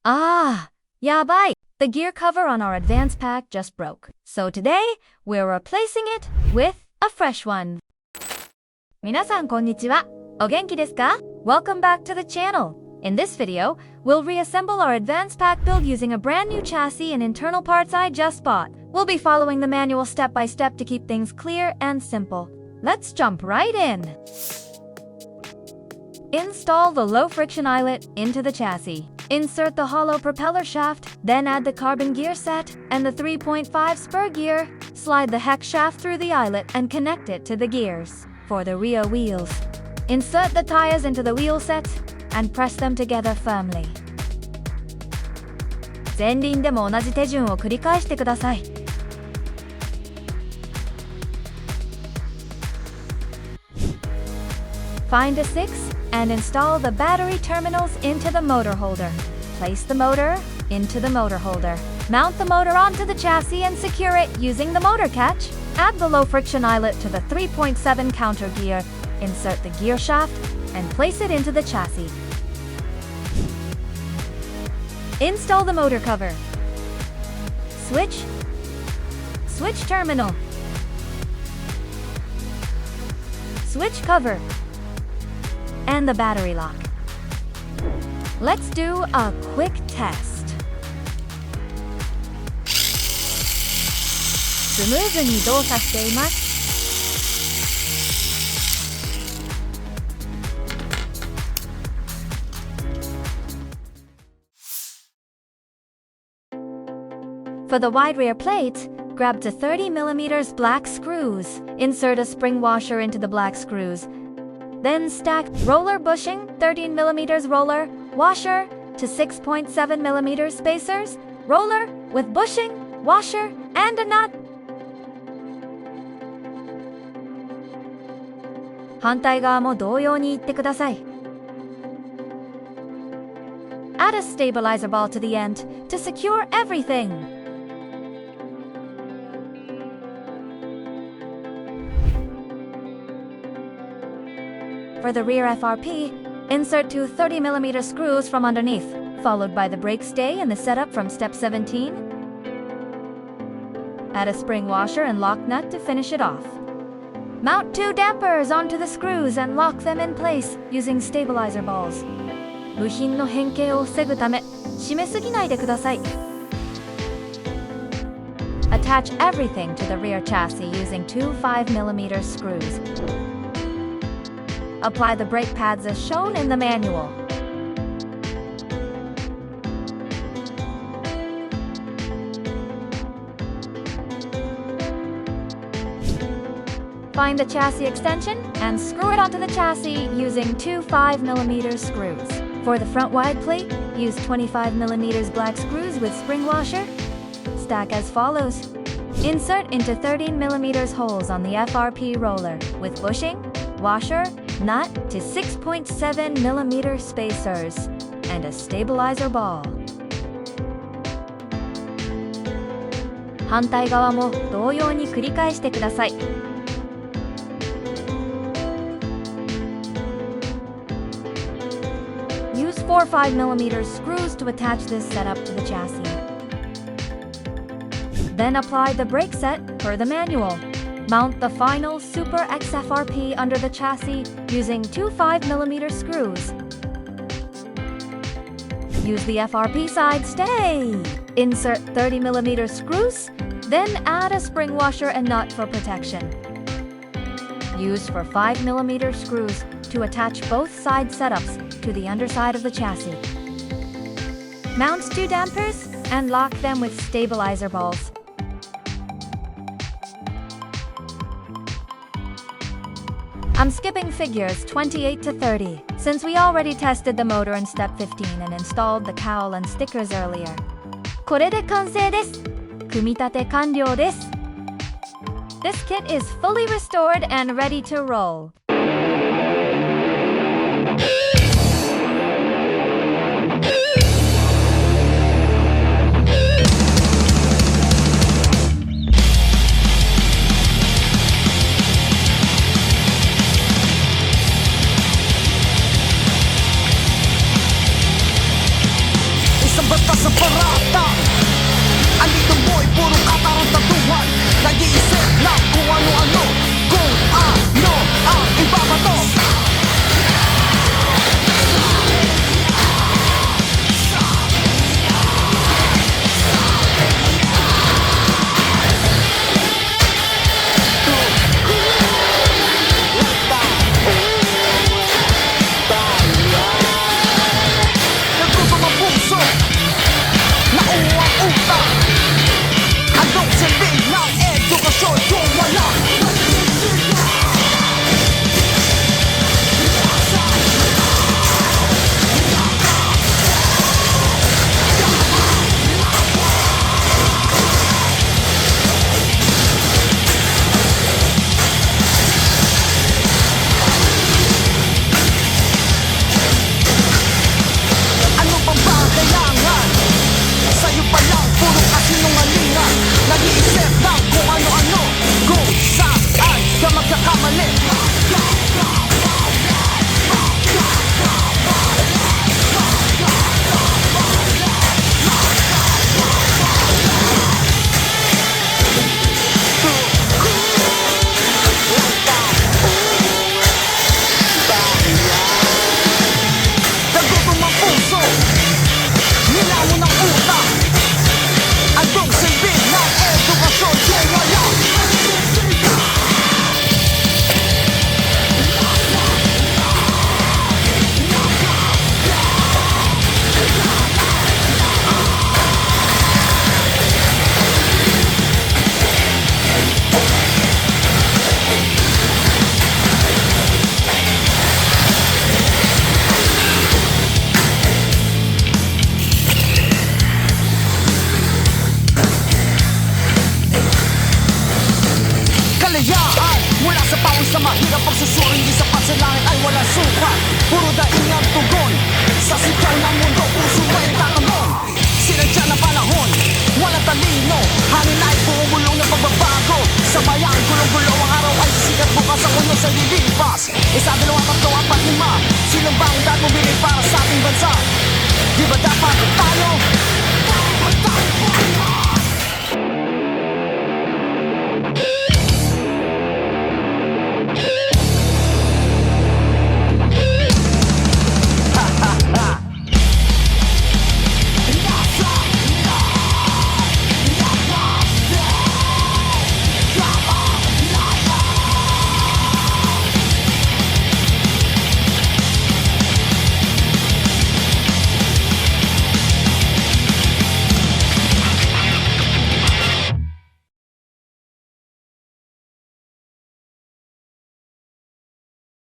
Ah, yabai! The gear cover on our Advance Pack just broke. So today, we're replacing it with a fresh one. 皆さんこんにちは。お元気ですか? Welcome back to the channel. In this video, we'll reassemble our Advance Pack build using a brand new chassis and internal parts I just bought. We'll be following the manual step by step to keep things clear and simple. Let's jump right in. Install the low friction eyelet into the chassis. Insert the hollow propeller shaft, then add the carbon gear set and the 3.5 spur gear. Slide the hex shaft through the eyelet and connect it to the gears. For the rear wheels, insert the tires into the wheel sets and press them together firmly. 前輪でも同じ手順を繰り返してください。Find a 6 and install the battery terminals into the motor holder. Place the motor into the motor holder. Mount the motor onto the chassis and secure it using the motor catch. Add the low friction eyelet to the 3.7 counter gear. Insert the gear shaft and place it into the chassis. Install the motor cover. Switch terminal. Switch cover. And the battery lock. Let's do a quick test. スムーズに動作しています。For the wide rear plates, grab to 30mm black screws. Insert a spring washer into the black screws. Then stack roller bushing, 13mm roller, washer to 6.7mm spacers, roller with bushing, washer, and a nut. 反対側も同様にいってください。Add a stabilizer ball to the end to secure everything. For the rear FRP, insert two 30mm screws from underneath, followed by the brake stay and the setup from step 17. Add a spring washer and lock nut to finish it off. Mount two dampers onto the screws and lock them in place using stabilizer balls. 部品の変形を防ぐため、締めすぎないでください。Attach everything to the rear chassis using two 5mm screws. Apply the brake pads as shown in the manual. Find the chassis extension and screw it onto the chassis using two 5mm screws. For the front wide plate, use 25mm black screws with spring washer. Stack as follows. Insert into 13mm holes on the FRP roller with bushing, washer, nut to 6.7mm spacers, and a stabilizer ball. 反対側も同様に繰り返してください。Use 4 5mm screws to attach this setup to the chassis. Then apply the brake set per the manual. Mount the final Super XFRP under the chassis using two 5mm screws. Use the FRP side stay. Insert 30mm screws, then add a spring washer and nut for protection. Use for 5mm screws to attach both side setups to the underside of the chassis. Mount two dampers and lock them with stabilizer balls. I'm skipping figures 28 to 30, since we already tested the motor in step 15 and installed the cowl and stickers earlier. これで完成です。組み立て完了です。This kit is fully restored and ready to roll. batas ang parata. Andito mo'y puro katarantaduhan, nag-iisip lang kung ano-ano, kung ano ang ibabato. Nag-iisip lang kung ano-ano, kung saan ka magkakamali. Nagutom ang puso, nilawan ang utak, anong silbi ng edukasyon kung wala? Kalayaan mula sa pawis na mahirap pagsusuring, di sapat sa langit ay walang sukat. Puro daing ang tugon sa sikaw ng mundo, puso ay tatanong. Sinadya na panahon, walang talino, hangin ay bumulong na pagbabago. Sa bayang gulong-gulo ang araw ay sisikat, bukas ang ulo sa lilipas. Isa, dalawa, tatlo, apat, lima, sino bang dahil bumili para sa ating bansa? Di ba dapat